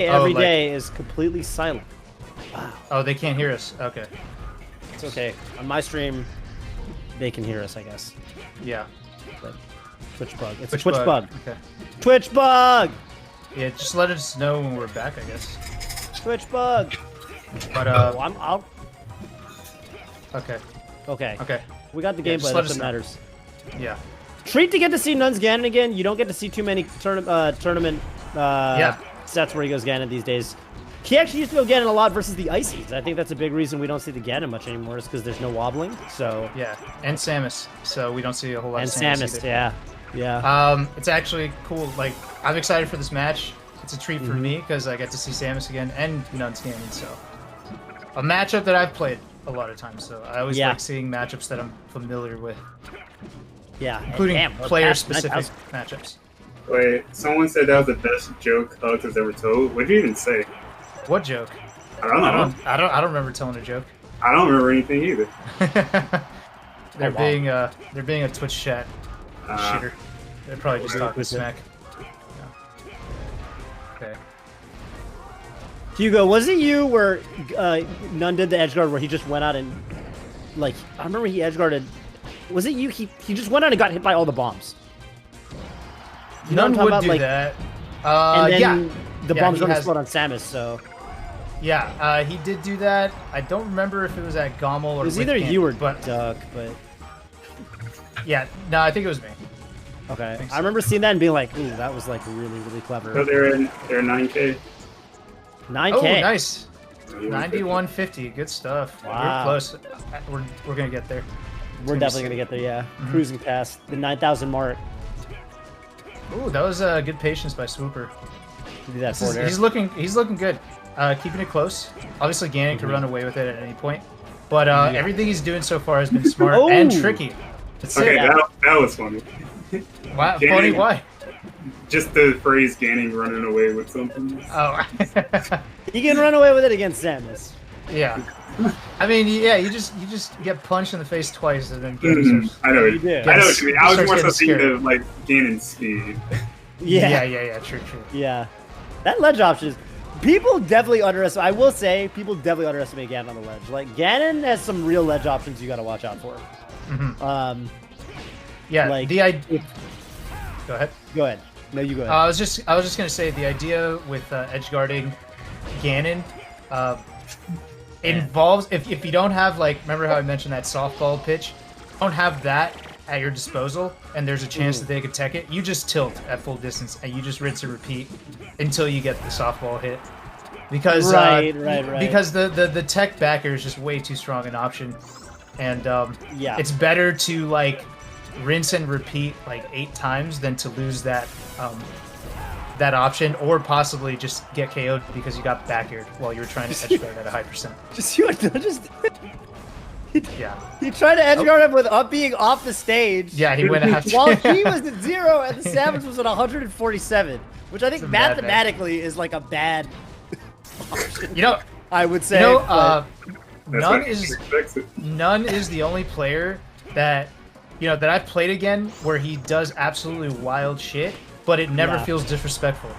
every day is completely silent. Wow. Oh, they can't hear us. Okay. It's okay. On my stream, they can hear us, I guess. Yeah. But Twitch bug. It's a Twitch bug. Okay. Twitch bug! Yeah, just let us know when we're back, I guess. Twitch bug! But, I'm out. Okay. Okay. Okay. We got the gameplay. That's what matters. Yeah. Treat to get to see n0ne's Ganon again. You don't get to see too many tournament sets where he goes Ganon these days. He actually used to go Ganon a lot versus the Ices. I think that's a big reason we don't see the Ganon much anymore is because there's no wobbling. So yeah, and Samus. So we don't see a whole lot and of Samus either. Yeah. It's actually cool. Like, I'm excited for this match. It's a treat for me because I get to see Samus again and n0ne's Ganon. So a matchup that I've played a lot of times. So I always like seeing matchups that I'm familiar with. Yeah, including player-specific matchups. Wait, someone said that was the best joke Hugs has ever told. What did you even say? What joke? I don't know. I don't remember telling a joke. I don't remember anything either. They're being a Twitch chat shitter. They're probably just talking smack. Yeah. Okay. Hugo, was it you where n0ne did the edge guard where he just went out and like I remember he edge guarded? Was it you? He just went out and got hit by all the bombs. n0ne would do that. And then yeah. The bombs don't explode on Samus, so. Yeah, he did do that. I don't remember if it was at Gommel or. It was either you or Duck, but. Yeah, no, I think it was me. Okay, I remember seeing that and being like, "Ooh, that was like really, really clever." So they're 9K. 9K. Oh, nice. 9150, good stuff. Wow. We're close. We're gonna get there. We're definitely gonna get there. Yeah, cruising past the 9,000 mark. Ooh, that was good patience by TheSWOOPER. Do that he's looking good. Keeping it close. Obviously, Ganon could run away with it at any point, but everything he's doing so far has been smart and tricky. Okay, that was funny. Wow, funny? Why? Just the phrase Ganon running away with something. Oh. He can run away with it against Samus. Yeah. I mean, yeah, you just get punched in the face twice and then I know what you mean. I was more so thinking of like Ganon's speed. Yeah, true. Yeah. That ledge option is people definitely underestimate. I will say people definitely underestimate Ganon on the ledge. Like Ganon has some real ledge options you got to watch out for. Yeah, like the idea. Go ahead. Go ahead. No, you go ahead. I was just gonna say the idea with edge guarding Ganon involves if you don't have like remember how I mentioned that softball pitch, don't have that at your disposal, and there's a chance that they could tech it. You just tilt at full distance and you just rinse and repeat until you get the softball hit. Because because the tech backer is just way too strong an option, and it's better to like rinse and repeat like 8 times than to lose that that option, or possibly just get KO'd because you got back-aired while you were trying to edge guard at a high percent. He tried to edge guard him with being off the stage. Yeah, he went after. While he was at 0 and the Samus was at 147, which I think mathematically is like a bad option. You know, I would say. You know, n0ne is the only player that that I've played again where he does absolutely wild shit, but it never feels disrespectful.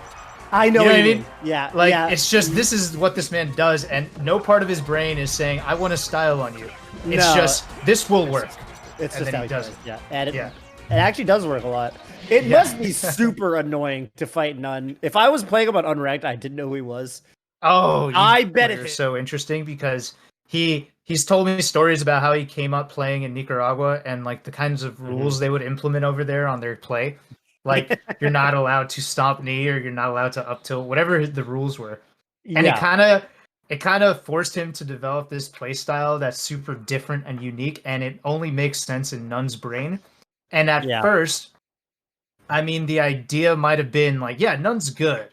I know, what I mean? Yeah. Like it's just this is what this man does, and no part of his brain is saying I want to style on you. It's just this will work. It's and just then how he does it. Yeah, and it actually does work a lot. It must be super annoying to fight n0ne. If I was playing him on unranked, I didn't know who he was. Oh, I bet it's so interesting because he's told me stories about how he came up playing in Nicaragua and like the kinds of rules they would implement over there on their play. Like you're not allowed to stomp knee or you're not allowed to up tilt, whatever the rules were. And it kind of forced him to develop this play style that's super different and unique, and it only makes sense in n0ne's brain. And at first, I mean, the idea might have been like, yeah, n0ne's good,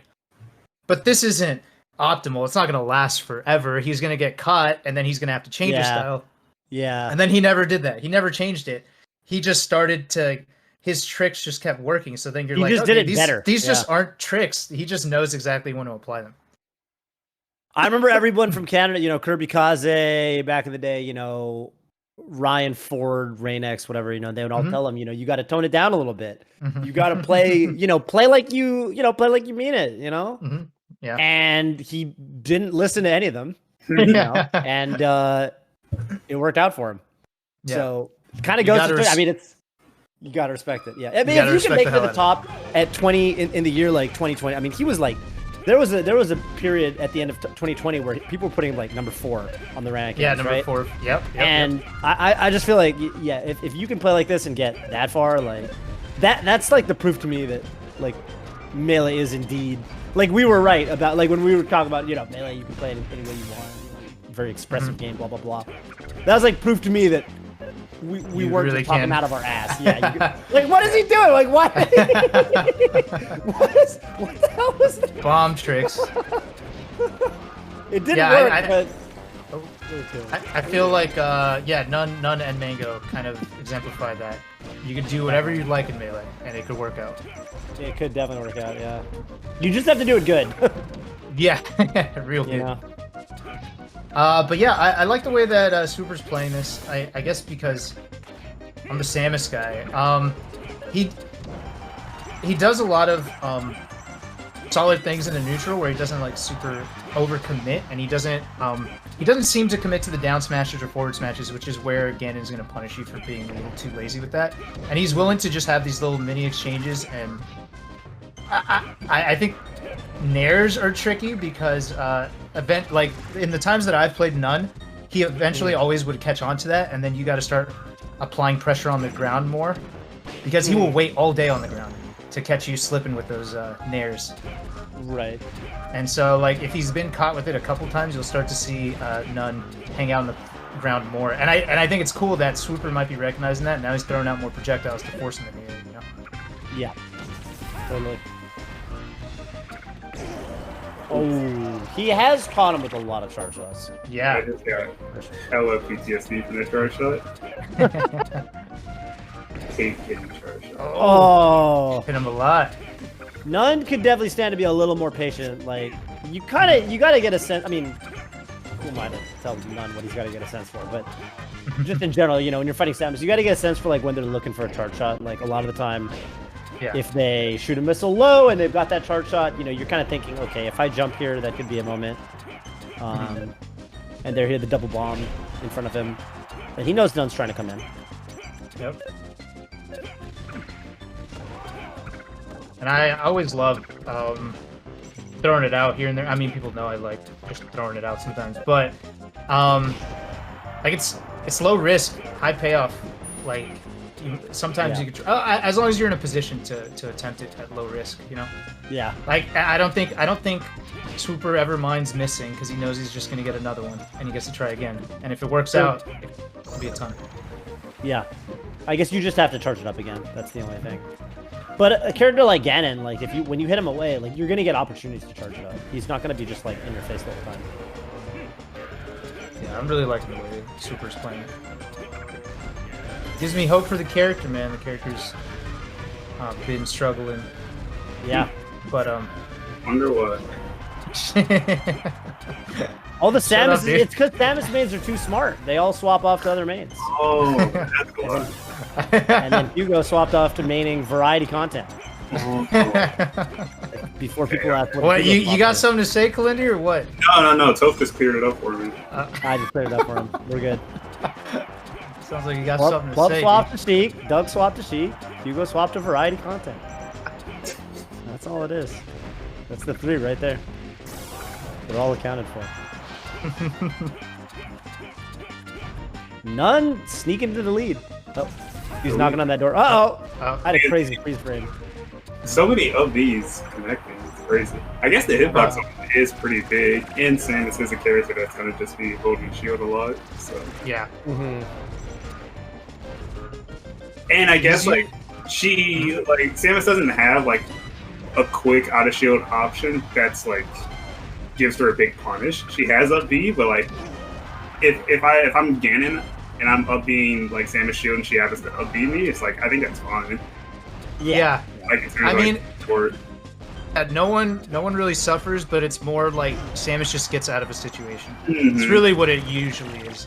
but this isn't optimal. It's not going to last forever. He's going to get caught, and then he's going to have to change his style. Yeah. And then he never did that. He never changed it. He just started to... His tricks just kept working. So then you're like, just did it better. These just aren't tricks. He just knows exactly when to apply them. I remember everyone from Canada, Kirby Kaze back in the day, Ryan Ford, Rain-X, whatever, they would all tell him, you got to tone it down a little bit. You got to play, play like you mean it, Yeah. And he didn't listen to any of them. You know? And it worked out for him. Yeah. So it kind of goes to, I mean, you gotta respect it. Yeah. I mean, if you can make it to the top at 20 in the year like 2020, I mean, he was like, there was a period at the end of 2020 where people were putting like number 4 on the rankings. Yeah, number right? 4. Yep. And I just feel like, yeah, if you can play like this and get that far, like that's like the proof to me that like Melee is indeed, like we were right about, like when we were talking about, you know, Melee, you can play it any way you want, you know, very expressive game, blah blah blah. That was like proof to me that we weren't really just talking out of our ass. Yeah. Like, what is he doing? Like, what? What the hell was that? Bomb tricks. It didn't work, but... I feel like, n0ne and Mango kind of exemplify that. You can do whatever you'd like in Melee, and it could work out. It could definitely work out, yeah. You just have to do it good. Yeah, real good. You know? But yeah, I like the way that SWOOPER's playing this. I guess because I'm the Samus guy. He does a lot of solid things in the neutral where he doesn't like super overcommit, and he doesn't seem to commit to the down smashes or forward smashes, which is where Ganon's going to punish you for being a little too lazy with that. And he's willing to just have these little mini exchanges, and I think nairs are tricky because like in the times that I've played n0ne, he eventually always would catch on to that, and then you got to start applying pressure on the ground more because he will wait all day on the ground to catch you slipping with those nairs. Right. And so, like, if he's been caught with it a couple times, you'll start to see n0ne hang out on the ground more. And I think it's cool that SWOOPER might be recognizing that. Now he's throwing out more projectiles to force him in the air, you know? Yeah. Totally. Oh, he has caught him with a lot of charge shots. Yeah. I just got hella PTSD from that charge shot. Hate hitting charge shot. Oh. Hit him a lot. n0ne could definitely stand to be a little more patient. Like, you gotta get a sense. I mean, who am I to tell n0ne what he's gotta get a sense for? But just in general, you know, when you're fighting Samus, you gotta get a sense for like when they're looking for a charge shot. Like a lot of the time, if they shoot a missile low and they've got that charge shot, you know, you're kind of thinking, okay, if I jump here, that could be a moment. And they're here, the double bomb in front of him, but he knows n0ne's trying to come in. Yep. And I always love throwing it out here and there. I mean, people know I like just throwing it out sometimes, but like it's low risk, high payoff. Like sometimes you can, as long as you're in a position to attempt it at low risk, you know. Yeah. Like I don't think SWOOPER ever minds missing because he knows he's just gonna get another one and he gets to try again. And if it works out, it'll be a ton. Yeah. I guess you just have to charge it up again. That's the only thing. But a character like Ganon, like when you hit him away, like you're gonna get opportunities to charge it up. He's not gonna be just like in your face the whole time. Yeah, I'm really liking the way SWOOPER's playing. Gives me hope for the character, man. The character's been struggling. Yeah. But Wonder what? All the Samus, it's because Samus mains are too smart. They all swap off to other mains. Oh, that's cool. And then Hugo swapped off to maining variety content. Before people ask what you got something to say, Kalindi, or what? No. Toph just cleared it up for me. I just cleared it up for him. We're good. Sounds like you got something to say. Club swapped to Sheik, Doug swapped to Sheik, Hugo swapped to variety content. That's all it is. That's the 3 right there. They're all accounted for. n0ne sneaking into the lead. Oh, he's knocking on that door. Uh-oh! I had a crazy freeze frame. So many of these connecting. It's crazy. I guess the hitbox is pretty big, and Samus is a character that's going to just be holding shield a lot. So yeah. And I guess like Samus doesn't have like a quick out of shield option that's like gives her a big punish. She has up B, but like if I'm Ganon and I'm up being like Samus shield and she happens to up B me, it's like I think that's fine. Yeah. Like, I mean, no one really suffers, but it's more like Samus just gets out of a situation. It's really what it usually is.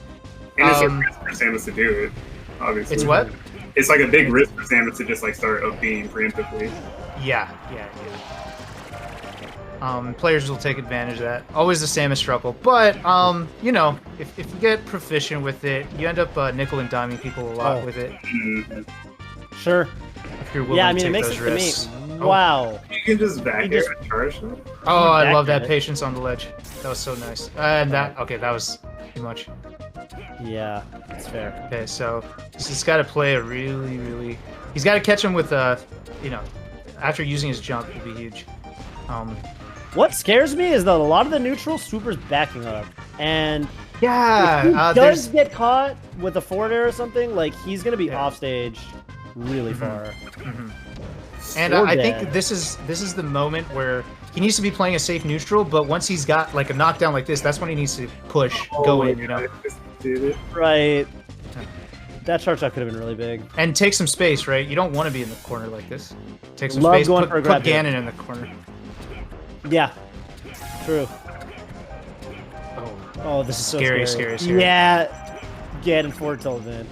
And it's a risk for Samus to do it, obviously. It's what? It's like a big risk for Samus to just like start up being preemptively. Yeah. Players will take advantage of that. Always the Samus struggle, but you know, if you get proficient with it, you end up nickel and diming people a lot with it. Sure. If you're willing Yeah, I to mean, it take makes those it to risks. me. Wow. You can just back You air just- and charge them. Oh, I love back that it. patience on the ledge. That was so nice. And that that was too much. Yeah, that's fair. Okay, so he's just got to play a really. He's got to catch him with you know, after using his jump, it'd be huge. What scares me is that a lot of the neutral swoopers backing up, and Yeah, if he there's does get caught with a forward air or something, like he's gonna be off stage really far. and Or I dead. think this is the moment where he needs to be playing a safe neutral, but once he's got like a knockdown like this, that's when he needs to push, go in, you know, Did it. Right. That charge shot could have been really big. and take some space, right? You don't want to be in the corner like this. Take some Love space, going put, for a grab put here. Ganon in the corner. Yeah. True. Oh, this is so Scary, scary. scary. Yeah. Ganon forward tilt, man.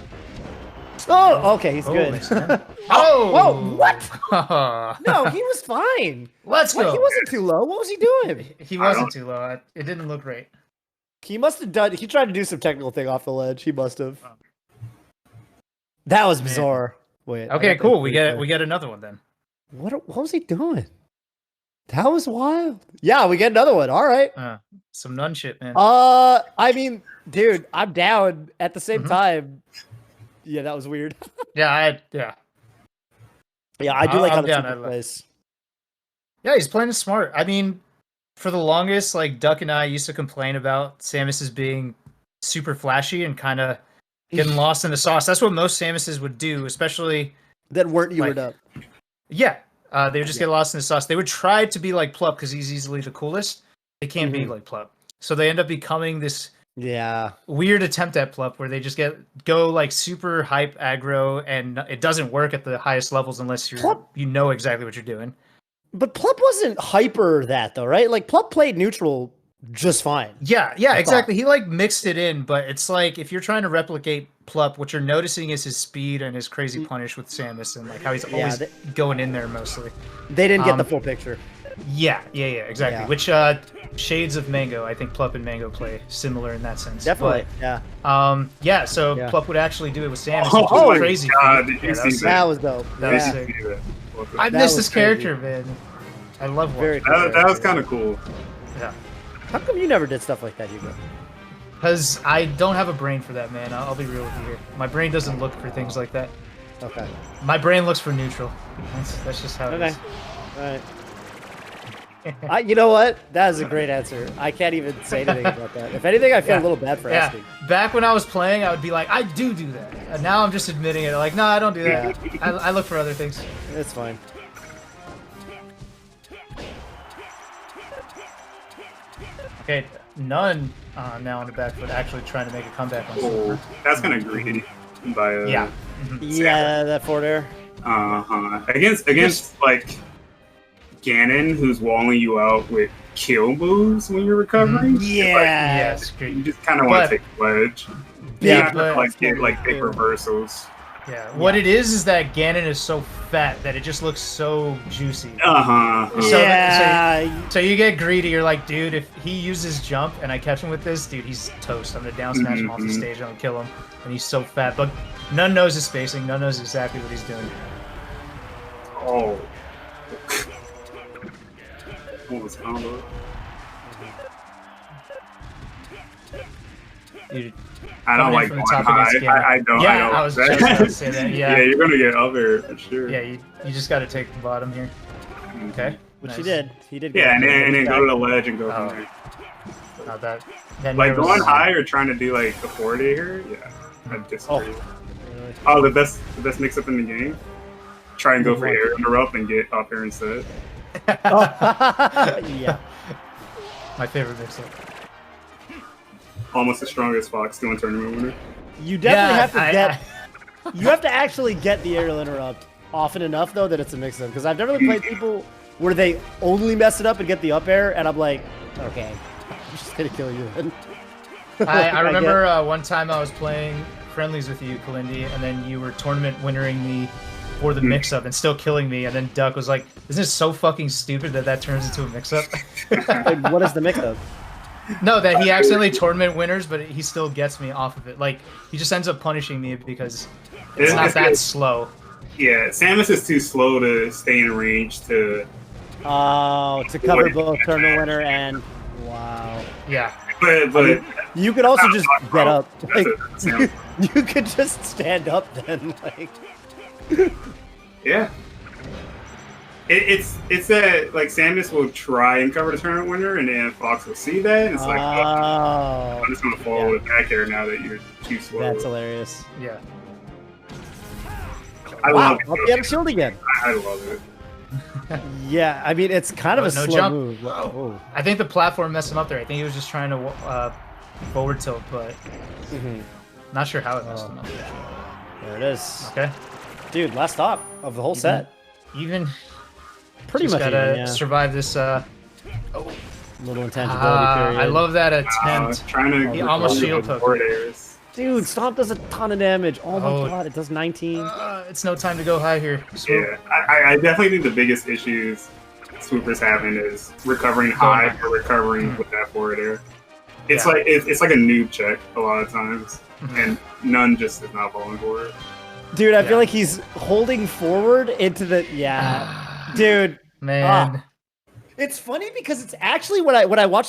Oh, okay, he's good. Nice, man. Oh! Whoa, what? No, he was fine. Let's What? go. He wasn't too low. What was he doing? He wasn't too low. It didn't look right. He must have done. He tried to do some technical thing off the ledge. He must have. That was bizarre. Wait. I Okay, got cool. that We pretty get another one then. What was he doing? That was wild. Yeah, we get another one. All right. Some n0ne shit, man. I mean, dude, I'm down. At the same time, yeah, that was weird. Yeah, I do like how I'm the down. super plays. Yeah, he's playing it smart. I mean, for the longest, like Duck and I used to complain about Samus's being super flashy and kind of getting lost in the sauce. That's what most Samuses would do, especially That weren't you like, up. yeah. They would just get lost in the sauce. They would try to be like Plup because he's easily the coolest. They can't be like Plup, so they end up becoming this Yeah. weird attempt at Plup where they just go like super hype aggro, and it doesn't work at the highest levels unless you know exactly what you're doing. But Plup wasn't hyper that though, right? Like Plup played neutral just fine. Yeah, exactly. He like mixed it in, but it's like if you're trying to replicate Plup, what you're noticing is his speed and his crazy punish with Samus, and like how he's always going in there mostly. They didn't get the full picture. Yeah, exactly. Yeah. Which shades of Mango, I think Plup and Mango play similar in that sense. Definitely. But, yeah. so Yeah. Plup would actually do it with Samus. Oh which is my crazy. God, feat. did you that see was sick. That was dope. That was Yeah. sick. That I That miss was this character, man. I love Very watching. cool. was kind of cool. Yeah. How come you never did stuff like that, Hugo? Because I don't have a brain for that, man. I'll be real with you here. My brain doesn't look for things like that. Okay. My brain looks for neutral. That's just how it Okay. is. All right. You know what? That is a great answer. I can't even say anything about that. If anything, I feel a little bad for asking. Back when I was playing, I would be like, I do that. And now I'm just admitting it. Like, no, I don't do that. I look for other things. It's fine. Okay, n0ne now on the back foot, actually trying to make a comeback on Super. Oh, that's kind of greedy. By Yeah. Yeah, that forward air. Against like Ganon, who's walling you out with kill moves when you're recovering. Yeah. Yes, You great. just kind of want But- to take the ledge. Yeah, Not but get like big reversals. yeah. What it is that Ganon is so fat that it just looks so juicy. So Yeah. So you get greedy. You're like, dude, if he uses jump and I catch him with this, dude, he's toast. I'm gonna down smash him off the stage and I'll kill him. And he's so fat. But n0ne knows his spacing. n0ne knows exactly what he's doing. Oh. What was combo? Dude, I don't coming in like from going the top high. against Ganon. I don't. Yeah, I don't. I was just about to say that. Yeah, Yeah, you're gonna get up there for sure. yeah. You just got to take the bottom here. Okay. Which nice. he did. He did. Yeah, and good. then go to the ledge and go Oh. from there. Not that. That Like never going was- high or trying to do like a 4D here. Yeah, I disagree. Really? Oh, the best mix up in the game. Try and go for air interrupt and get up here instead. Yeah. My favorite mix-up. Almost as strong as Fox doing tournament winner. You definitely Yeah, have to get. You have to actually get the aerial interrupt often enough though that it's a mix-up. Because I've never played people where they only mess it up and get the up air, and I'm like, okay, I'm just gonna kill you then. I remember one time I was playing friendlies with you, Kalindi, and then you were tournament winnering me for the mix-up and still killing me, and then Duck was like, isn't it so fucking stupid that turns into a mix-up? Like, what is the mix-up? No, that he accidentally tournament winners, but he still gets me off of it. Like, he just ends up punishing me because it's not that slow. Yeah, Samus is too slow to stay in range to... Oh, to cover both tournament winner and... Wow. Yeah. But I mean, you could also just get up. Like, That's you could just stand up then. Like... Yeah. It's that, like, Samus will try and cover the tournament winner, and then Fox will see that, and it's like, oh, I'm just going to follow it back here now that you're too slow. That's hilarious. Yeah. I love it. Up the other shield again. I love it. Yeah, I mean, it's kind of a slow jump. move. Whoa. I think the platform messed him up there. I think he was just trying to forward tilt, but not sure how it messed him up. There it is. Okay. Dude, last stop of the whole set. Even Pretty much gotta even, yeah. survive this. Little intangibility period. I love that attempt. Trying to He almost shield hooked. Dude, Stomp does a ton of damage. Oh my god, it does 19. It's no time to go high here. Yeah, I definitely think the biggest issues Swooper's having is recovering high or recovering with that forward air. It's like it's like a noob check a lot of times, and n0ne just is not falling for it. Dude, I feel like he's holding forward into the dude. Man. It's funny because it's actually when I watched the